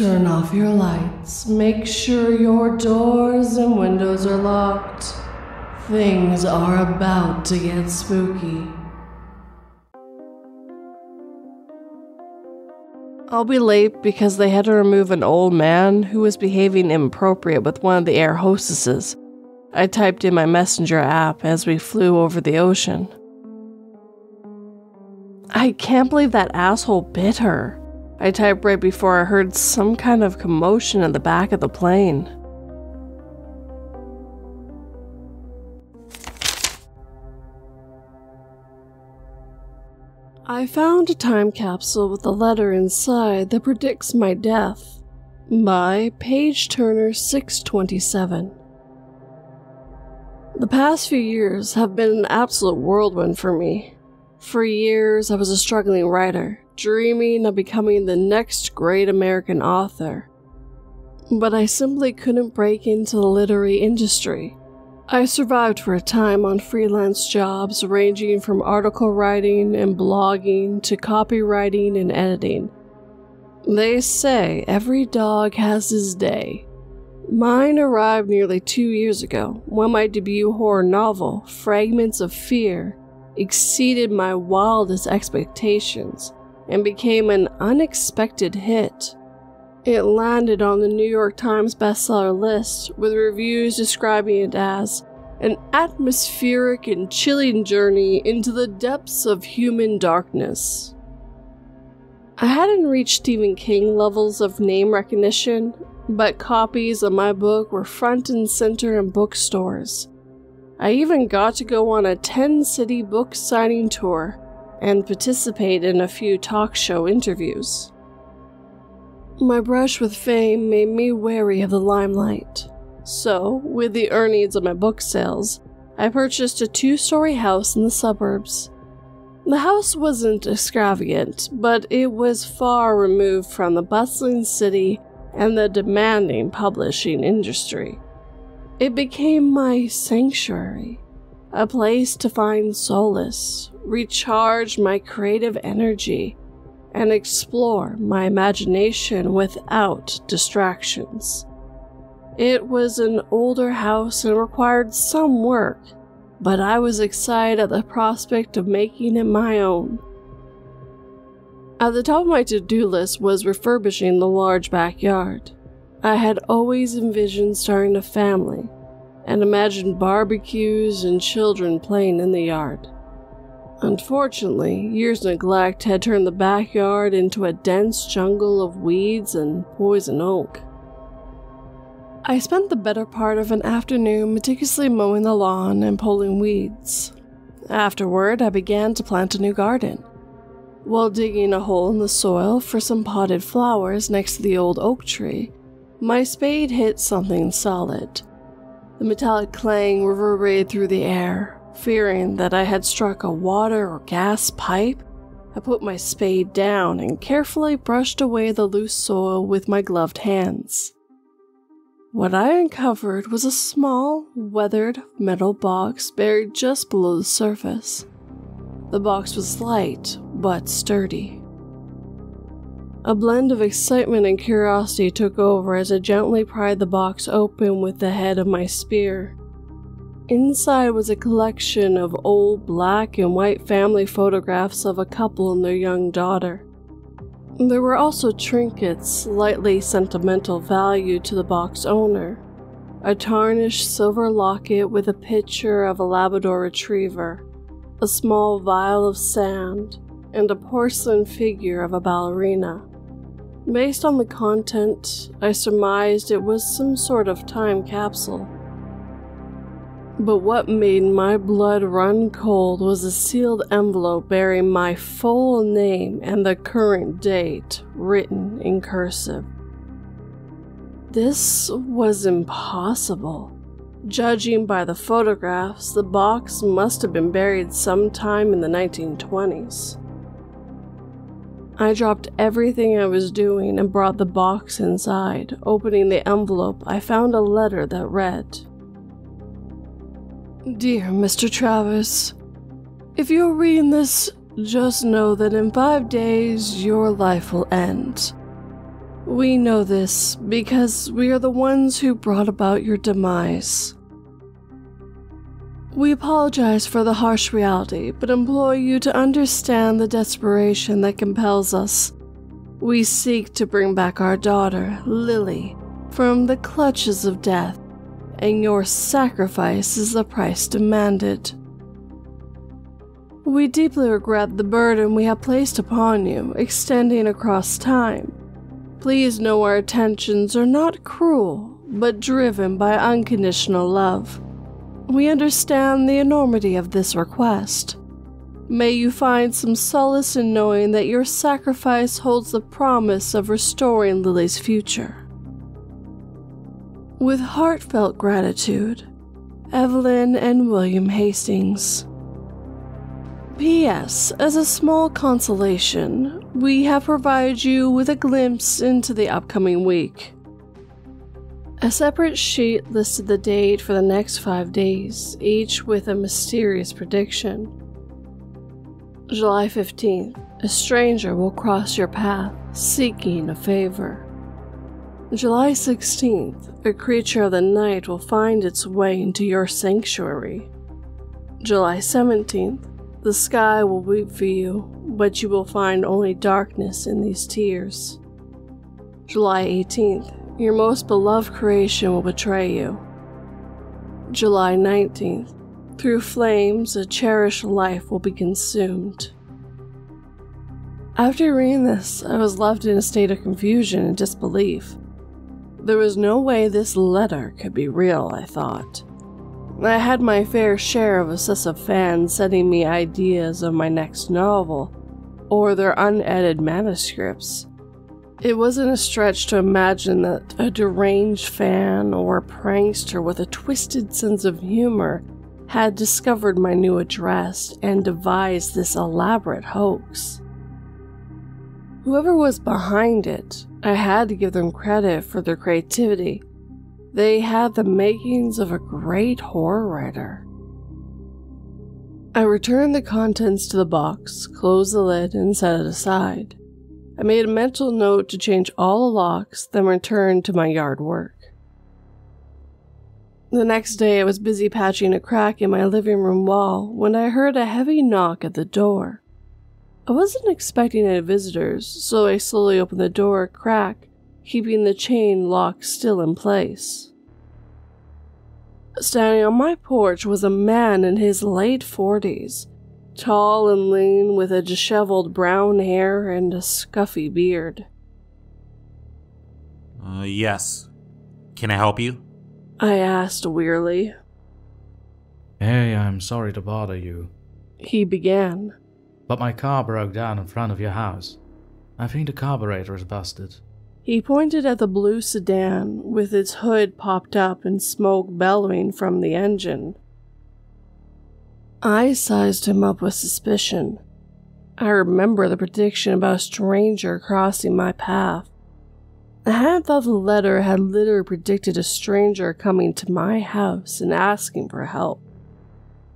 Turn off your lights. Make sure your doors and windows are locked. Things are about to get spooky. I'll be late because they had to remove an old man who was behaving inappropriate with one of the air hostesses. I typed in my messenger app as we flew over the ocean. I can't believe that asshole bit her. I typed right before I heard some kind of commotion in the back of the plane. I found a time capsule with a letter inside that predicts my death by Page Turner 627. The past few years have been an absolute whirlwind for me. For years, I was a struggling writer, dreaming of becoming the next great American author. But I simply couldn't break into the literary industry. I survived for a time on freelance jobs ranging from article writing and blogging to copywriting and editing. They say every dog has his day. Mine arrived nearly 2 years ago when my debut horror novel, Fragments of Fear, exceeded my wildest expectations and became an unexpected hit. It landed on the New York Times bestseller list with reviews describing it as an atmospheric and chilling journey into the depths of human darkness. I hadn't reached Stephen King levels of name recognition, but copies of my book were front and center in bookstores. I even got to go on a 10-city book signing tour and participate in a few talk show interviews. My brush with fame made me wary of the limelight, so with the earnings of my book sales, I purchased a 2-story house in the suburbs. The house wasn't extravagant, but it was far removed from the bustling city and the demanding publishing industry. It became my sanctuary, a place to find solace, recharge my creative energy, and explore my imagination without distractions. It was an older house and required some work, but I was excited at the prospect of making it my own. At the top of my to-do list was refurbishing the large backyard. I had always envisioned starting a family and imagined barbecues and children playing in the yard. Unfortunately, years' neglect had turned the backyard into a dense jungle of weeds and poison oak. I spent the better part of an afternoon meticulously mowing the lawn and pulling weeds. Afterward, I began to plant a new garden. While digging a hole in the soil for some potted flowers next to the old oak tree, my spade hit something solid. The metallic clang reverberated through the air. Fearing that I had struck a water or gas pipe, I put my spade down and carefully brushed away the loose soil with my gloved hands. What I uncovered was a small, weathered metal box buried just below the surface. The box was light, but sturdy. A blend of excitement and curiosity took over as I gently pried the box open with the head of my spear. Inside was a collection of old black and white family photographs of a couple and their young daughter. There were also trinkets, lightly sentimental value to the box owner. A tarnished silver locket with a picture of a Labrador retriever, a small vial of sand, and a porcelain figure of a ballerina. Based on the content, I surmised it was some sort of time capsule. But what made my blood run cold was a sealed envelope bearing my full name and the current date written in cursive. This was impossible. Judging by the photographs, the box must have been buried sometime in the 1920s. I dropped everything I was doing and brought the box inside. Opening the envelope, I found a letter that read, "Dear Mr. Travis, if you're reading this, just know that in 5 days your life will end. We know this because we are the ones who brought about your demise. We apologize for the harsh reality, but implore you to understand the desperation that compels us. We seek to bring back our daughter, Lily, from the clutches of death, and your sacrifice is the price demanded. We deeply regret the burden we have placed upon you, extending across time. Please know our intentions are not cruel, but driven by unconditional love. We understand the enormity of this request. May you find some solace in knowing that your sacrifice holds the promise of restoring Lily's future. With heartfelt gratitude, Evelyn and William Hastings. P.S. As a small consolation, we have provided you with a glimpse into the upcoming week. A separate sheet listed the date for the next 5 days, each with a mysterious prediction. July 15th, a stranger will cross your path, seeking a favor. July 16th, a creature of the night will find its way into your sanctuary. July 17th, the sky will weep for you, but you will find only darkness in these tears. July 18th, your most beloved creation will betray you. July 19th, through flames, a cherished life will be consumed. After reading this, I was left in a state of confusion and disbelief. There was no way this letter could be real, I thought. I had my fair share of obsessive fans sending me ideas of my next novel, or their unedited manuscripts. It wasn't a stretch to imagine that a deranged fan or a prankster with a twisted sense of humor had discovered my new address and devised this elaborate hoax. Whoever was behind it, I had to give them credit for their creativity. They had the makings of a great horror writer. I returned the contents to the box, closed the lid, and set it aside. I made a mental note to change all the locks, then returned to my yard work. The next day I was busy patching a crack in my living room wall when I heard a heavy knock at the door. I wasn't expecting any visitors, so I slowly opened the door a crack, keeping the chain lock still in place. Standing on my porch was a man in his late 40s, tall and lean with a disheveled brown hair and a scuffy beard. Yes. Can I help you? I asked wearily. Hey, I'm sorry to bother you, He began. but my car broke down in front of your house. I think the carburetor is busted. He pointed at the blue sedan with its hood popped up and smoke bellowing from the engine. I sized him up with suspicion. I remember the prediction about a stranger crossing my path. I hadn't thought the letter had literally predicted a stranger coming to my house and asking for help.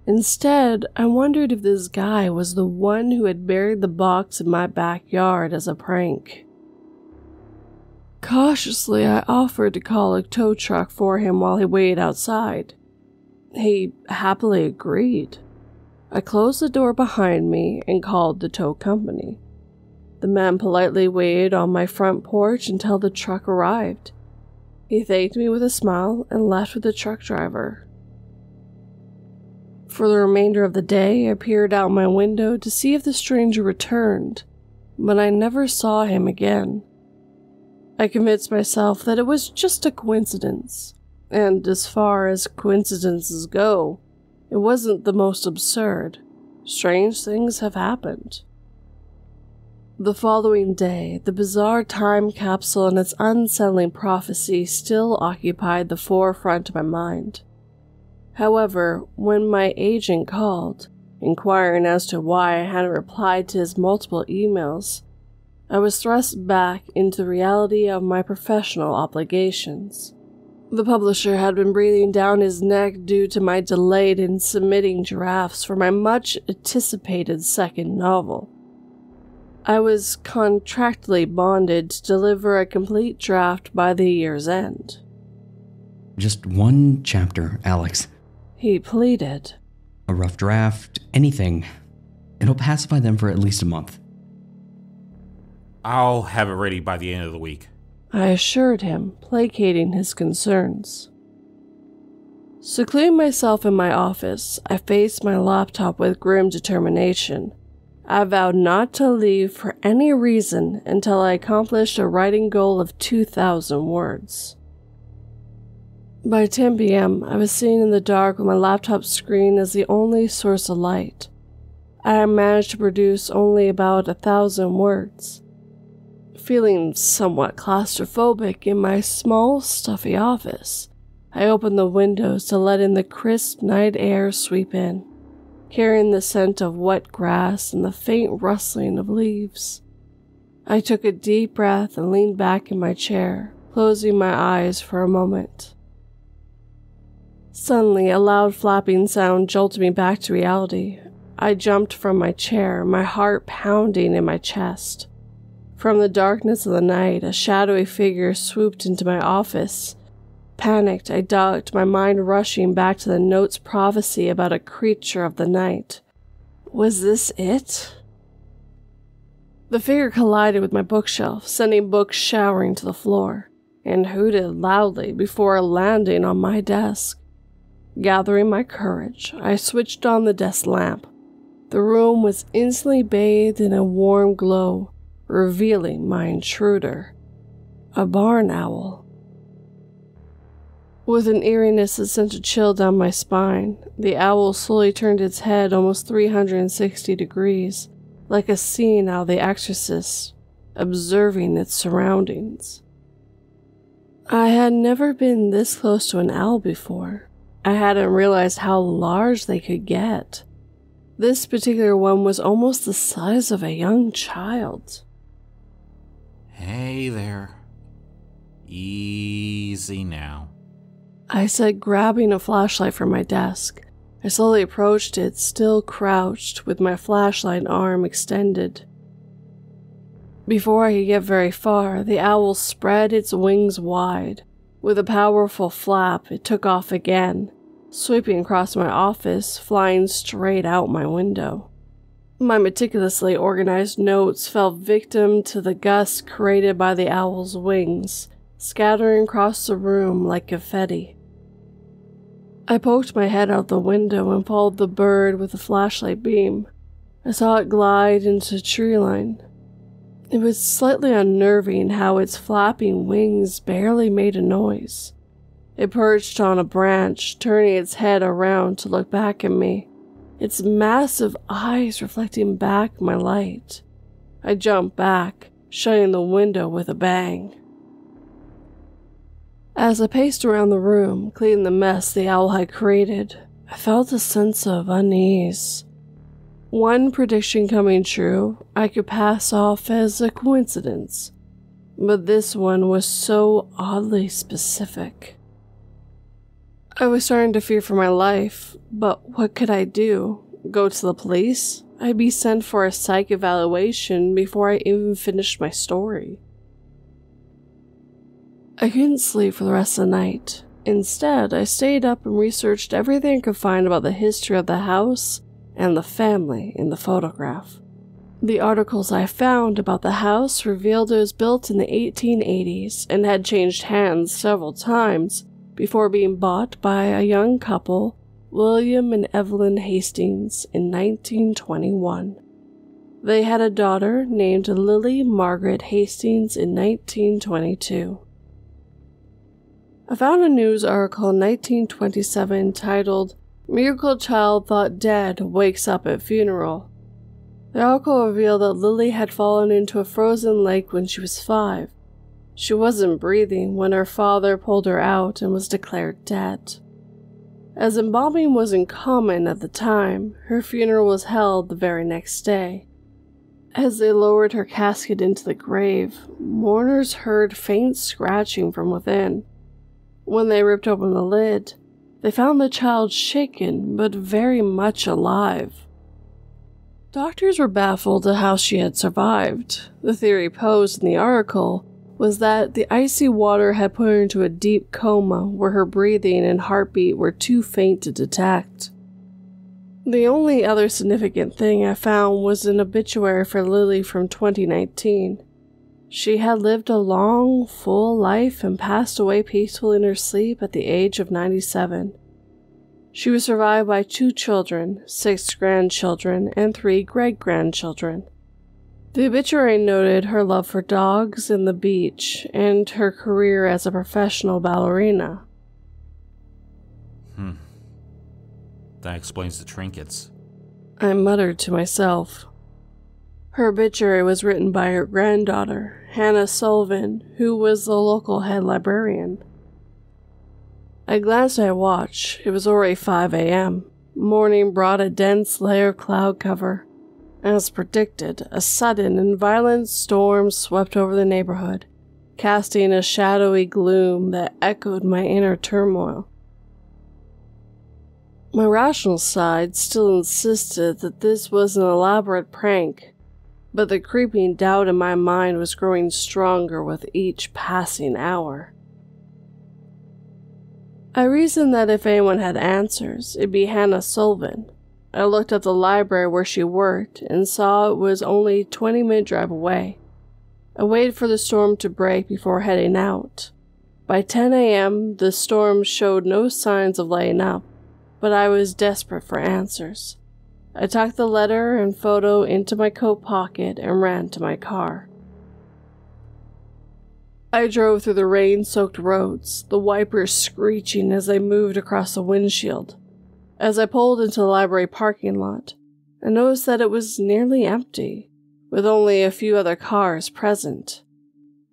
Instead, I wondered if this guy was the one who had buried the box in my backyard as a prank. Cautiously, I offered to call a tow truck for him while he waited outside. He happily agreed. I closed the door behind me and called the tow company. The man politely waited on my front porch until the truck arrived. He thanked me with a smile and left with the truck driver. For the remainder of the day, I peered out my window to see if the stranger returned, but I never saw him again. I convinced myself that it was just a coincidence, and as far as coincidences go, it wasn't the most absurd. Strange things have happened. The following day, the bizarre time capsule and its unsettling prophecy still occupied the forefront of my mind. However, when my agent called, inquiring as to why I hadn't replied to his multiple emails, I was thrust back into the reality of my professional obligations. The publisher had been breathing down his neck due to my delay in submitting drafts for my much-anticipated second novel. I was contractually bonded to deliver a complete draft by the year's end. Just one chapter, Alex. He pleaded. A rough draft, anything. It'll pacify them for at least a month. I'll have it ready by the end of the week. I assured him, placating his concerns. Secluding myself in my office, I faced my laptop with grim determination. I vowed not to leave for any reason until I accomplished a writing goal of 2,000 words. By 10 p.m., I was sitting in the dark with my laptop screen as the only source of light. I had managed to produce only about 1,000 words. Feeling somewhat claustrophobic in my small, stuffy office, I opened the windows to let in the crisp night air sweep in, carrying the scent of wet grass and the faint rustling of leaves. I took a deep breath and leaned back in my chair, closing my eyes for a moment. Suddenly, a loud flapping sound jolted me back to reality. I jumped from my chair, my heart pounding in my chest. From the darkness of the night, a shadowy figure swooped into my office. Panicked, I ducked, my mind rushing back to the note's prophecy about a creature of the night. Was this it? The figure collided with my bookshelf, sending books showering to the floor, and hooted loudly before landing on my desk. Gathering my courage, I switched on the desk lamp. The room was instantly bathed in a warm glow, revealing my intruder, a barn owl. With an eeriness that sent a chill down my spine, the owl slowly turned its head almost 360 degrees, like a scene out of The Exorcist, observing its surroundings. I had never been this close to an owl before. I hadn't realized how large they could get. This particular one was almost the size of a young child. Hey there. Easy now. I said, grabbing a flashlight from my desk. I slowly approached it, still crouched, with my flashlight arm extended. Before I could get very far, the owl spread its wings wide. With a powerful flap, it took off again, sweeping across my office, flying straight out my window. My meticulously organized notes fell victim to the gust created by the owl's wings, scattering across the room like confetti. I poked my head out the window and followed the bird with a flashlight beam. I saw it glide into the tree line. It was slightly unnerving how its flapping wings barely made a noise. It perched on a branch, turning its head around to look back at me, its massive eyes reflecting back my light. I jumped back, shutting the window with a bang. As I paced around the room, cleaning the mess the owl had created, I felt a sense of unease. One prediction coming true, I could pass off as a coincidence, but this one was so oddly specific. I was starting to fear for my life, but what could I do? Go to the police? I'd be sent for a psych evaluation before I even finished my story. I couldn't sleep for the rest of the night. Instead, I stayed up and researched everything I could find about the history of the house and the family in the photograph. The articles I found about the house revealed it was built in the 1880s and had changed hands several times before being bought by a young couple, William and Evelyn Hastings, in 1921. They had a daughter named Lily Margaret Hastings in 1922. I found a news article in 1927 titled, "Miracle Child Thought Dead Wakes Up at Funeral." The article revealed that Lily had fallen into a frozen lake when she was 5. She wasn't breathing when her father pulled her out and was declared dead. As embalming wasn't common at the time, her funeral was held the very next day. As they lowered her casket into the grave, mourners heard faint scratching from within. When they ripped open the lid, they found the child shaken but very much alive. Doctors were baffled at how she had survived. The theory posed in the article was that the icy water had put her into a deep coma where her breathing and heartbeat were too faint to detect. The only other significant thing I found was an obituary for Lily from 2019. She had lived a long, full life and passed away peacefully in her sleep at the age of 97. She was survived by 2 children, 6 grandchildren, and 3 great-grandchildren. The obituary noted her love for dogs and the beach, and her career as a professional ballerina. That explains the trinkets. I muttered to myself. Her obituary was written by her granddaughter, Hannah Sullivan, who was the local head librarian. I glanced at my watch. It was already 5 a.m. Morning brought a dense layer of cloud cover. As predicted, a sudden and violent storm swept over the neighborhood, casting a shadowy gloom that echoed my inner turmoil. My rational side still insisted that this was an elaborate prank, but the creeping doubt in my mind was growing stronger with each passing hour. I reasoned that if anyone had answers, it'd be Hannah Sullivan. I looked at the library where she worked and saw it was only a 20-minute drive away. I waited for the storm to break before heading out. By 10 a.m., the storm showed no signs of letting up, but I was desperate for answers. I tucked the letter and photo into my coat pocket and ran to my car. I drove through the rain-soaked roads, the wipers screeching as they moved across the windshield. As I pulled into the library parking lot, I noticed that it was nearly empty, with only a few other cars present.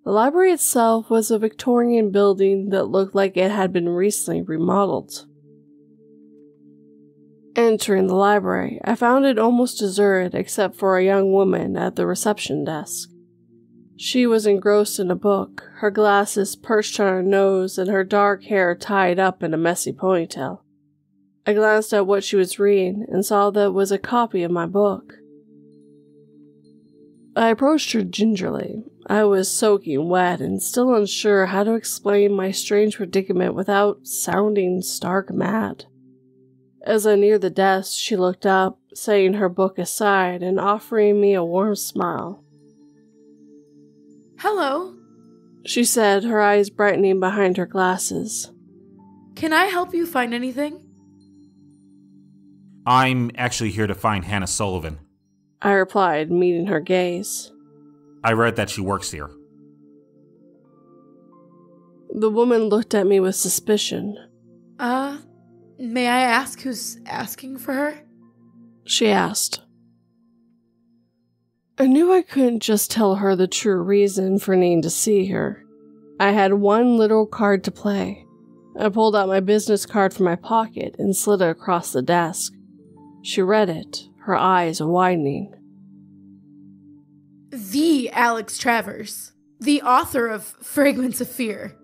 The library itself was a Victorian building that looked like it had been recently remodeled. Entering the library, I found it almost deserted except for a young woman at the reception desk. She was engrossed in a book, her glasses perched on her nose and her dark hair tied up in a messy ponytail. I glanced at what she was reading and saw that it was a copy of my book. I approached her gingerly. I was soaking wet and still unsure how to explain my strange predicament without sounding stark mad. As I neared the desk, she looked up, setting her book aside and offering me a warm smile. "Hello," she said, her eyes brightening behind her glasses. "Can I help you find anything?" I'm actually here to find Hannah Sullivan. I replied, meeting her gaze. I read that she works here. The woman looked at me with suspicion. May I ask who's asking for her?" she asked. I knew I couldn't just tell her the true reason for needing to see her. I had one little card to play. I pulled out my business card from my pocket and slid it across the desk. She read it, her eyes widening. "The Alex Travers, the author of Fragments of Fear,"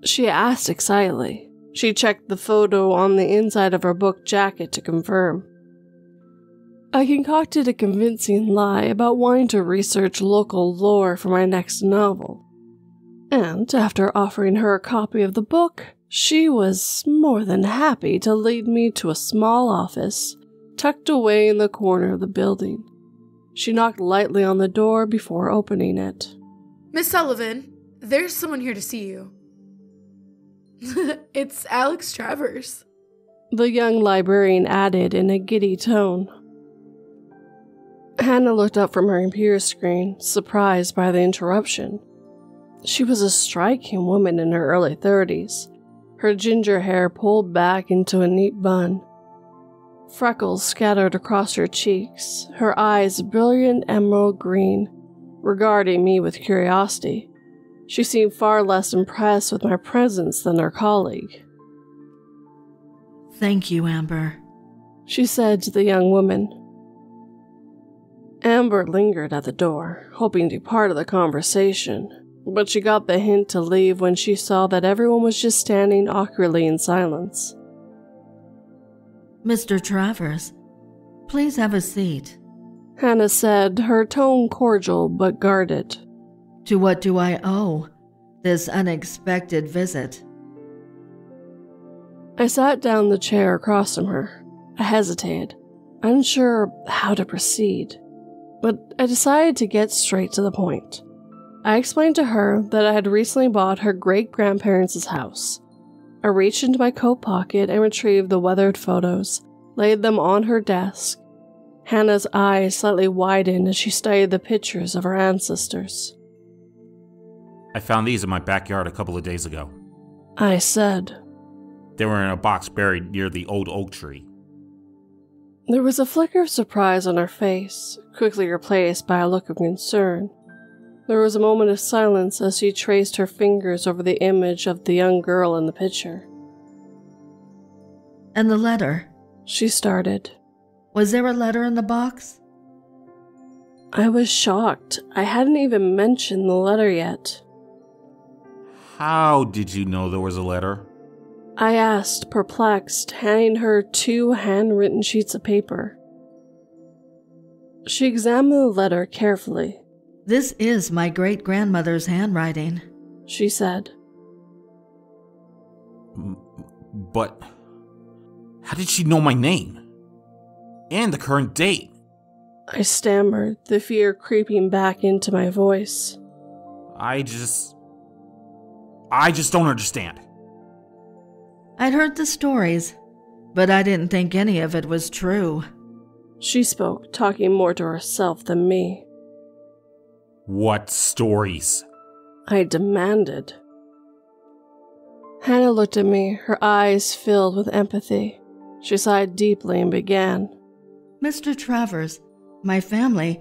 she asked excitedly. She checked the photo on the inside of her book jacket to confirm. I concocted a convincing lie about wanting to research local lore for my next novel. And after offering her a copy of the book, she was more than happy to lead me to a small office tucked away in the corner of the building. She knocked lightly on the door before opening it. "Miss Sullivan, there's someone here to see you." "It's Alex Travers," the young librarian added in a giddy tone. Hannah looked up from her computer screen, surprised by the interruption. She was a striking woman in her early 30s, her ginger hair pulled back into a neat bun. Freckles scattered across her cheeks, her eyes brilliant emerald green, regarding me with curiosity. She seemed far less impressed with my presence than her colleague. "Thank you, Amber," she said to the young woman. Amber lingered at the door, hoping to be part of the conversation, but she got the hint to leave when she saw that everyone was just standing awkwardly in silence. "Mr. Travers, please have a seat." Hannah said, her tone cordial but guarded. To what do I owe this unexpected visit? I sat down in the chair across from her. I hesitated, unsure how to proceed, but I decided to get straight to the point. I explained to her that I had recently bought her great-grandparents' house. I reached into my coat pocket and retrieved the weathered photos, laid them on her desk. Hannah's eyes slightly widened as she studied the pictures of her ancestors. I found these in my backyard a couple of days ago. I said. They were in a box buried near the old oak tree. There was a flicker of surprise on her face, quickly replaced by a look of concern. There was a moment of silence as she traced her fingers over the image of the young girl in the picture. And the letter? She started. Was there a letter in the box? I was shocked. I hadn't even mentioned the letter yet. How did you know there was a letter? I asked, perplexed, handing her 2 handwritten sheets of paper. She examined the letter carefully. This is my great-grandmother's handwriting, she said. But how did she know my name? And the current date? I stammered, the fear creeping back into my voice. I just don't understand. I'd heard the stories, but I didn't think any of it was true. She spoke, talking more to herself than me. What stories? I demanded. Hannah looked at me, her eyes filled with empathy. She sighed deeply and began. Mr. Travers, my family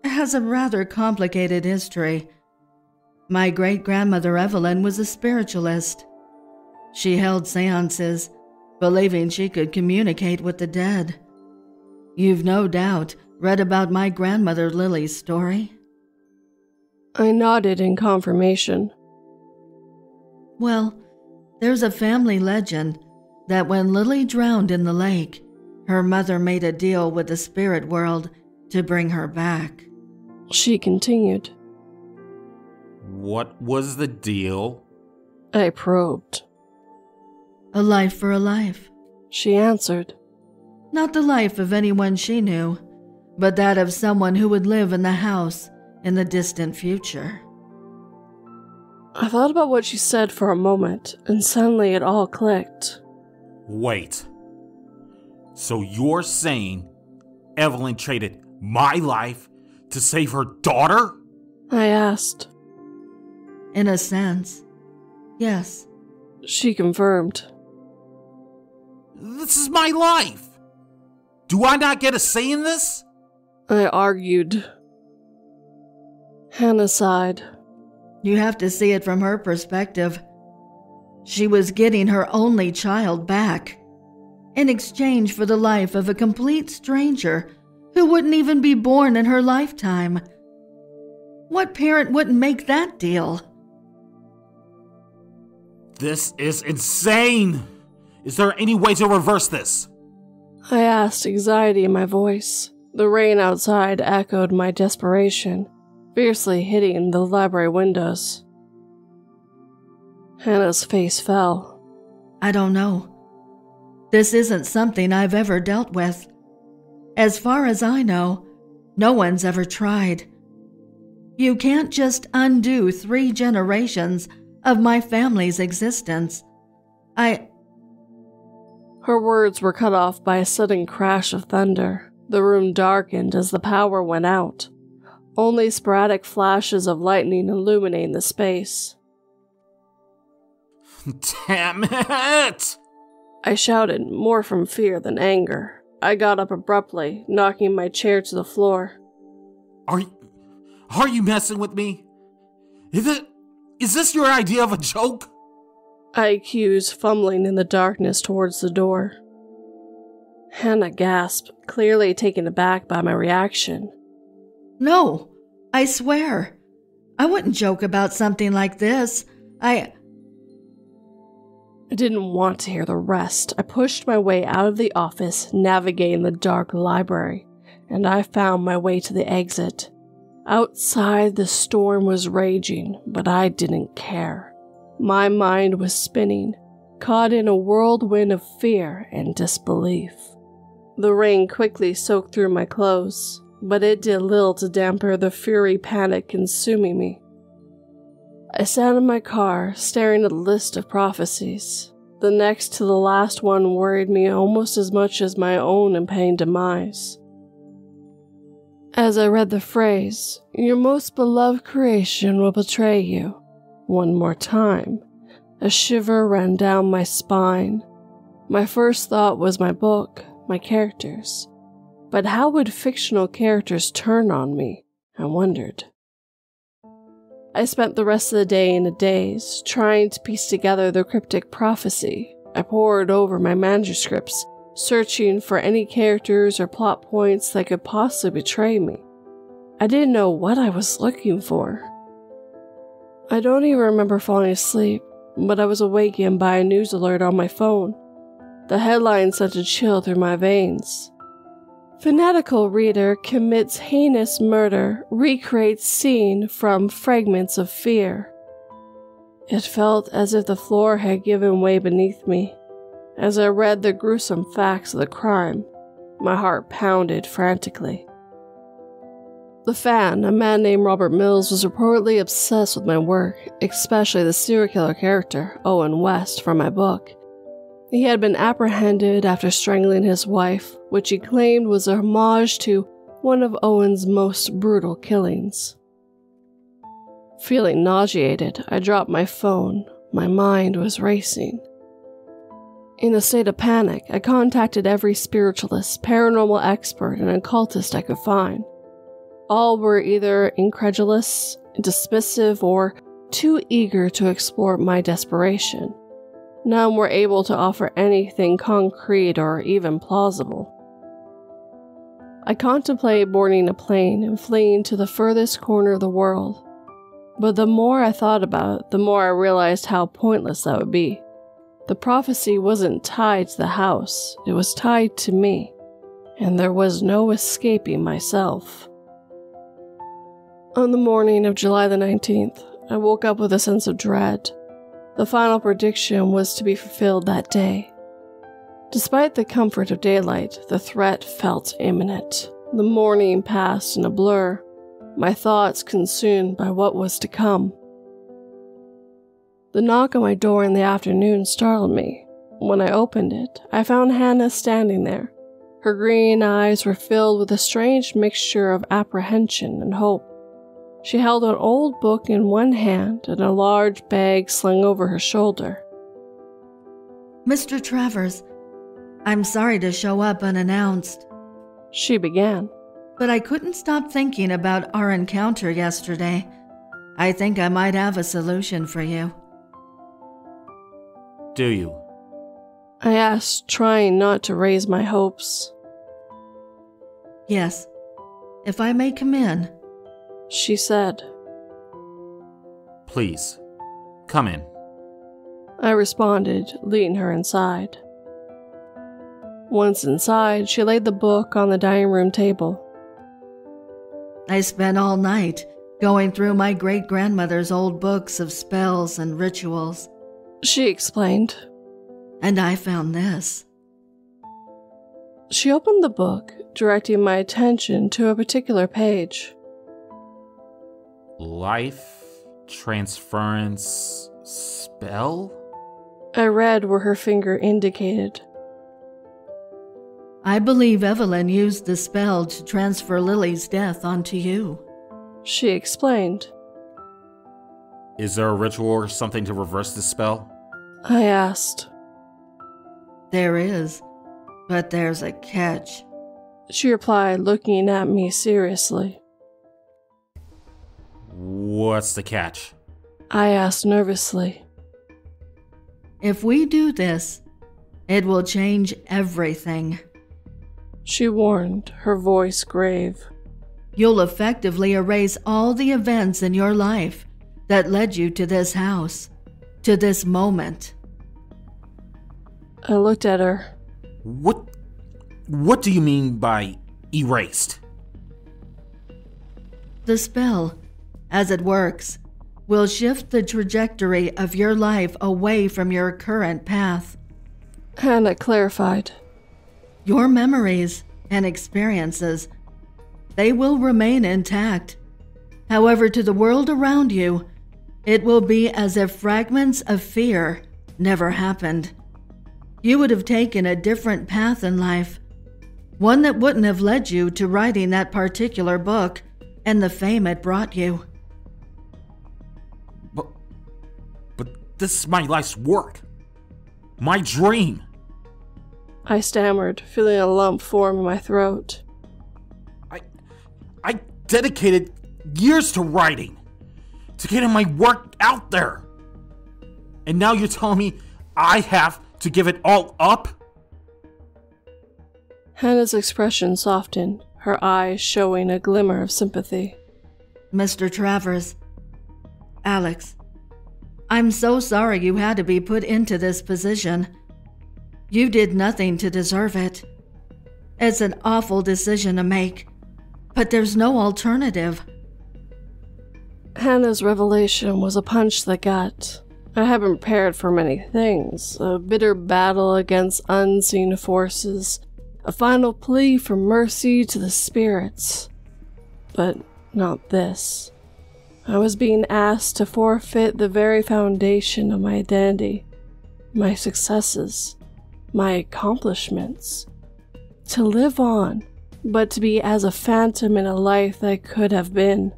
has a rather complicated history. My great-grandmother Evelyn was a spiritualist. She held seances, believing she could communicate with the dead. You've no doubt read about my grandmother Lily's story? I nodded in confirmation. Well, there's a family legend that when Lily drowned in the lake, her mother made a deal with the spirit world to bring her back. She continued. What was the deal? I probed. A life for a life, she answered. Not the life of anyone she knew, but that of someone who would live in the house in the distant future. I thought about what she said for a moment, and suddenly it all clicked. Wait. So you're saying Evelyn traded my life to save her daughter? I asked. In a sense, yes. She confirmed. This is my life. Do I not get a say in this? I argued. Hannah sighed. You have to see it from her perspective. She was getting her only child back, in exchange for the life of a complete stranger who wouldn't even be born in her lifetime. What parent wouldn't make that deal? This is insane! Is there any way to reverse this? I asked, anxiety in my voice. The rain outside echoed my desperation, fiercely hitting the library windows. Hannah's face fell. I don't know. This isn't something I've ever dealt with. As far as I know, no one's ever tried. You can't just undo 3 generations of my family's existence. Her words were cut off by a sudden crash of thunder. The room darkened as the power went out, only sporadic flashes of lightning illuminating the space. Damn it! I shouted, more from fear than anger. I got up abruptly, knocking my chair to the floor. Are you messing with me? Is this your idea of a joke? I accused, fumbling in the darkness towards the door. Hannah gasped, clearly taken aback by my reaction. No, I swear. I wouldn't joke about something like this. I didn't want to hear the rest. I pushed my way out of the office, navigating the dark library, and I found my way to the exit. Outside, the storm was raging, but I didn't care. My mind was spinning, caught in a whirlwind of fear and disbelief. The rain quickly soaked through my clothes, but it did little to dampen the fury panic consuming me. I sat in my car, staring at the list of prophecies. The next to the last one worried me almost as much as my own impending demise. As I read the phrase, "Your most beloved creation will betray you," one more time, a shiver ran down my spine. My first thought was my book, my characters. But how would fictional characters turn on me? I wondered. I spent the rest of the day in a daze, trying to piece together the cryptic prophecy. I pored over my manuscripts, searching for any characters or plot points that could possibly betray me. I didn't know what I was looking for. I don't even remember falling asleep, but I was awakened by a news alert on my phone. The headline sent a chill through my veins. Fanatical reader commits heinous murder, recreates scene from Fragments of Fear. It felt as if the floor had given way beneath me. As I read the gruesome facts of the crime, my heart pounded frantically. The fan, a man named Robert Mills, was reportedly obsessed with my work, especially the serial killer character, Owen West, from my book. He had been apprehended after strangling his wife, which he claimed was a homage to one of Owen's most brutal killings. Feeling nauseated, I dropped my phone. My mind was racing. In a state of panic, I contacted every spiritualist, paranormal expert, and occultist I could find. All were either incredulous, dismissive, or too eager to explore my desperation. None were able to offer anything concrete or even plausible. I contemplated boarding a plane and fleeing to the furthest corner of the world. But the more I thought about it, the more I realized how pointless that would be. The prophecy wasn't tied to the house, it was tied to me, and there was no escaping myself. On the morning of July the 19th, I woke up with a sense of dread. The final prediction was to be fulfilled that day. Despite the comfort of daylight, the threat felt imminent. The morning passed in a blur, my thoughts consumed by what was to come. The knock on my door in the afternoon startled me. When I opened it, I found Hannah standing there. Her green eyes were filled with a strange mixture of apprehension and hope. She held an old book in one hand and a large bag slung over her shoulder. Mr. Travers, I'm sorry to show up unannounced, she began. but I couldn't stop thinking about our encounter yesterday. I think I might have a solution for you. Do you? I asked, trying not to raise my hopes. Yes, if I may come in. She said. Please, come in. I responded, leading her inside. Once inside, she laid the book on the dining room table. I spent all night going through my great-grandmother's old books of spells and rituals, She explained. and I found this. She opened the book, directing my attention to a particular page. Life transference spell? I read where her finger indicated. I believe Evelyn used the spell to transfer Lily's death onto you. She explained. Is there a ritual or something to reverse the spell? I asked. There is, but there's a catch. She replied, looking at me seriously. What's the catch? I asked nervously. If we do this, it will change everything. She warned, her voice grave. You'll effectively erase all the events in your life that led you to this house, to this moment. I looked at her. What do you mean by erased? The spell, as it works, will shift the trajectory of your life away from your current path. Hannah clarified. Your memories and experiences, they will remain intact. However, to the world around you, it will be as if fragments of fear never happened. You would have taken a different path in life, one that wouldn't have led you to writing that particular book and the fame it brought you. But this is my life's work. My dream. I stammered, feeling a lump form in my throat. I dedicated years to writing, to getting my work out there. And now you're telling me I have to give it all up? Hannah's expression softened, her eyes showing a glimmer of sympathy. Mr. Travers, Alex, I'm so sorry you had to be put into this position. You did nothing to deserve it. It's an awful decision to make, but there's no alternative. Hannah's revelation was a punch to the gut. I had been prepared for many things, a bitter battle against unseen forces, a final plea for mercy to the spirits. But not this. I was being asked to forfeit the very foundation of my identity, my successes, my accomplishments. To live on, but to be as a phantom in a life that could have been.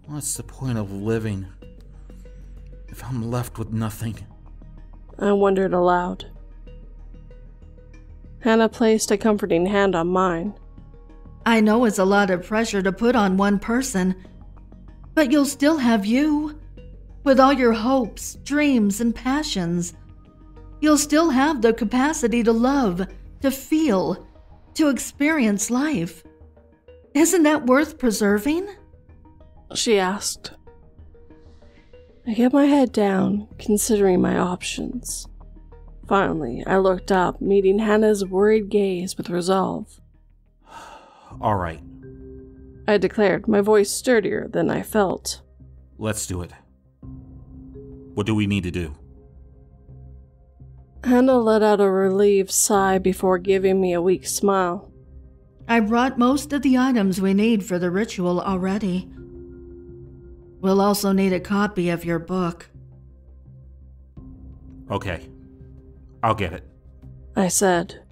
What's the point of living if I'm left with nothing? I wondered aloud. Hannah placed a comforting hand on mine. I know it's a lot of pressure to put on one person, but you'll still have you. With all your hopes, dreams, and passions, you'll still have the capacity to love, to feel, to experience life. Isn't that worth preserving? She asked. I kept my head down, considering my options. Finally, I looked up, meeting Hannah's worried gaze with resolve. All right. I declared, my voice sturdier than I felt. Let's do it. What do we need to do? Hannah let out a relieved sigh before giving me a weak smile. I brought most of the items we need for the ritual already. We'll also need a copy of your book. Okay. I'll get it. I said.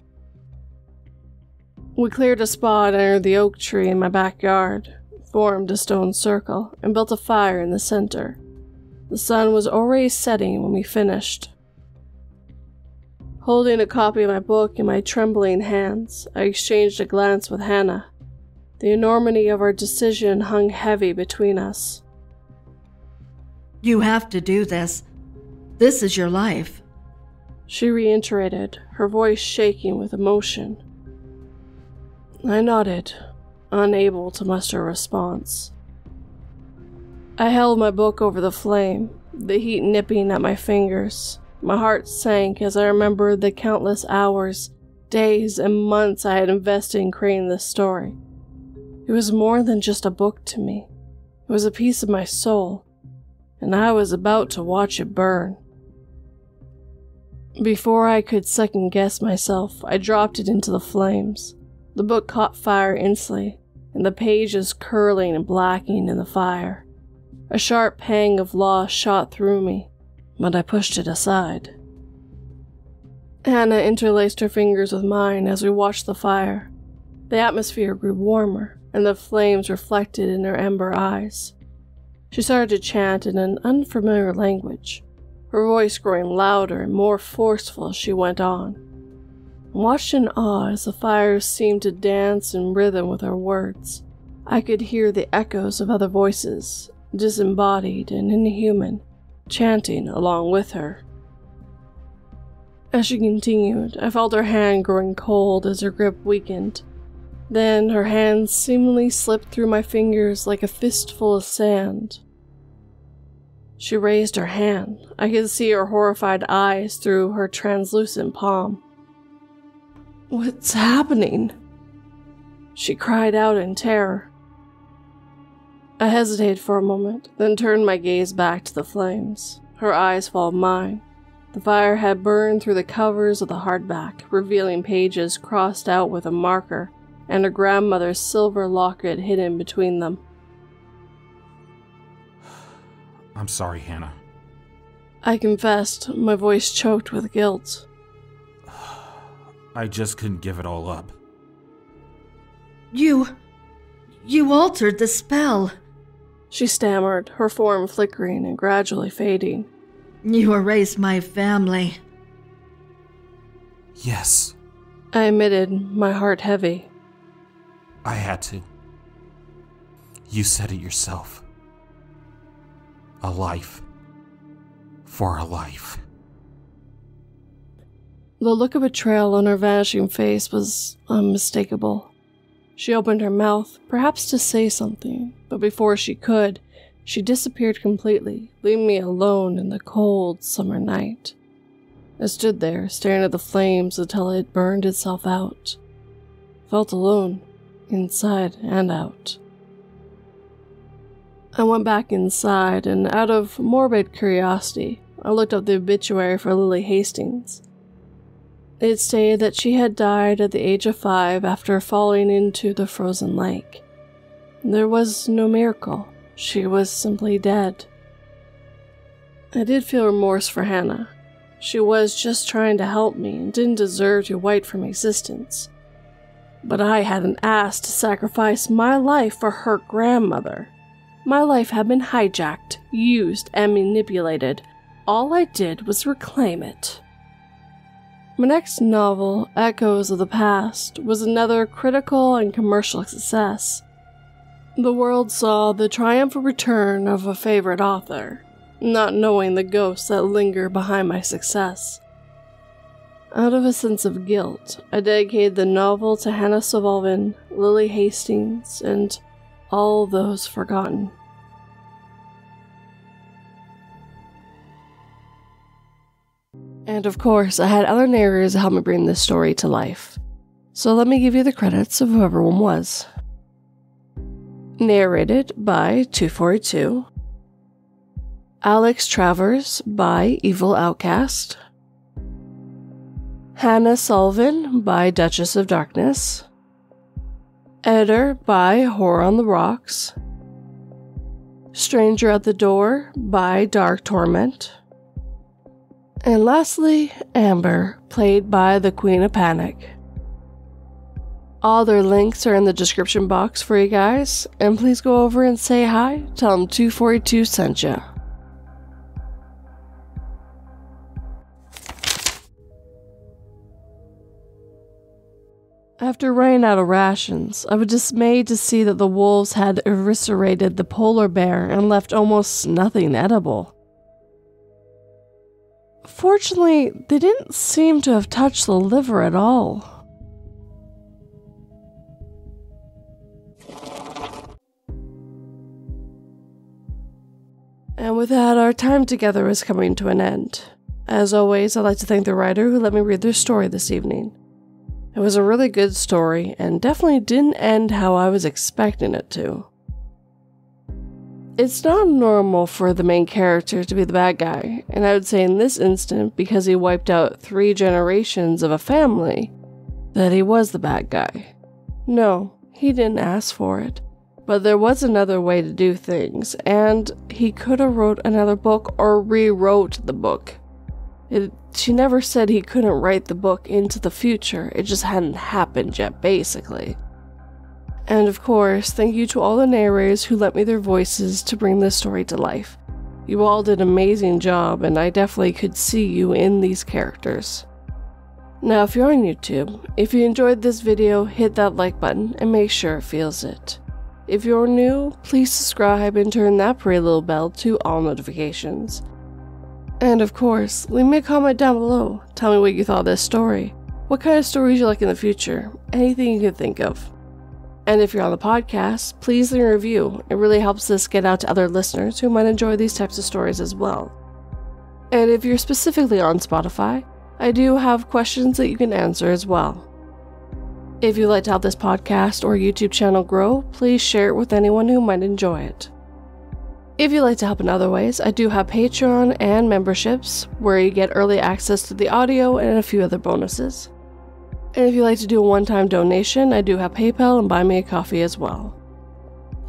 We cleared a spot under the oak tree in my backyard, formed a stone circle, and built a fire in the center. The sun was already setting when we finished. Holding a copy of my book in my trembling hands, I exchanged a glance with Hannah. The enormity of our decision hung heavy between us. You have to do this. This is your life. She reiterated, her voice shaking with emotion. I nodded, unable to muster a response. I held my book over the flame, the heat nipping at my fingers. My heart sank as I remembered the countless hours, days, and months I had invested in creating this story. It was more than just a book to me. It was a piece of my soul, and I was about to watch it burn. Before I could second-guess myself, I dropped it into the flames. The book caught fire instantly, and the pages curling and blackening in the fire. A sharp pang of loss shot through me, but I pushed it aside. Hannah interlaced her fingers with mine as we watched the fire. The atmosphere grew warmer, and the flames reflected in her ember eyes. She started to chant in an unfamiliar language, her voice growing louder and more forceful as she went on. I watched in awe as the fire seemed to dance in rhythm with her words. I could hear the echoes of other voices, disembodied and inhuman, chanting along with her. As she continued, I felt her hand growing cold as her grip weakened. Then her hand seemingly slipped through my fingers like a fistful of sand. She raised her hand. I could see her horrified eyes through her translucent palm. What's happening? she cried out in terror. I hesitated for a moment, then turned my gaze back to the flames. Her eyes followed mine. The fire had burned through the covers of the hardback, revealing pages crossed out with a marker, and her grandmother's silver locket hidden between them. I'm sorry, Hannah. I confessed, my voice choked with guilt. I just couldn't give it all up. You altered the spell. She stammered, her form flickering and gradually fading. You erased my family. Yes. I admitted, my heart heavy. I had to. You said it yourself. A life. For a life. The look of betrayal on her vanishing face was unmistakable. She opened her mouth, perhaps to say something, but before she could, she disappeared completely, leaving me alone in the cold summer night. I stood there, staring at the flames until it burned itself out. Felt alone, inside and out. I went back inside, and out of morbid curiosity, I looked up the obituary for Lily Hastings. It stated that she had died at the age of 5 after falling into the frozen lake. There was no miracle. She was simply dead. I did feel remorse for Hannah. She was just trying to help me and didn't deserve to be wiped from existence. But I hadn't asked to sacrifice my life for her grandmother. My life had been hijacked, used, and manipulated. All I did was reclaim it. My next novel, Echoes of the Past, was another critical and commercial success. The world saw the triumphant return of a favorite author, not knowing the ghosts that linger behind my success. Out of a sense of guilt, I dedicated the novel to Hannah Sovalvin, Lily Hastings, and all those forgotten. And of course, I had other narrators help me bring this story to life. So let me give you the credits of whoever one was. Narrated by 242. Alex Travers by Evil Outcast. Hannah Sullivan by Duchess of Darkness. Editor by Horror on the Rocks. Stranger at the Door by Dark Torment. And lastly, Amber, played by the Queen of Panic. All their links are in the description box for you guys, and please go over and say hi, tell them 242 sent ya. After running out of rations, I was dismayed to see that the wolves had eviscerated the polar bear and left almost nothing edible. Fortunately, they didn't seem to have touched the liver at all. And with that, our time together is coming to an end. As always, I'd like to thank the writer who let me read their story this evening. It was a really good story, and definitely didn't end how I was expecting it to. It's not normal for the main character to be the bad guy, and I would say in this instant, because he wiped out 3 generations of a family, that he was the bad guy. No, he didn't ask for it, but there was another way to do things, and he could have wrote another book or rewrote the book. She never said he couldn't write the book into the future, it just hadn't happened yet, basically. And of course, thank you to all the narrators who lent me their voices to bring this story to life. You all did an amazing job, and I definitely could see you in these characters. Now, if you're on YouTube, if you enjoyed this video, hit that like button and make sure it feels it. If you're new, please subscribe and turn that pretty little bell to all notifications. And of course, leave me a comment down below. Tell me what you thought of this story. What kind of stories you like in the future. Anything you can think of. And if you're on the podcast, please leave a review. It really helps us get out to other listeners who might enjoy these types of stories as well. And if you're specifically on Spotify, I do have questions that you can answer as well. If you'd like to help this podcast or YouTube channel grow, please share it with anyone who might enjoy it. If you'd like to help in other ways, I do have Patreon and memberships, where you get early access to the audio and a few other bonuses. And if you'd like to do a one-time donation, I do have PayPal and Buy Me a Coffee as well.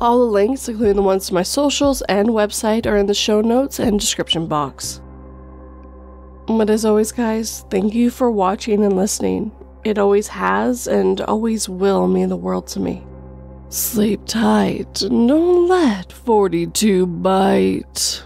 All the links, including the ones to my socials and website, are in the show notes and description box. But as always, guys, thank you for watching and listening. It always has and always will mean the world to me. Sleep tight and don't let 42 bite.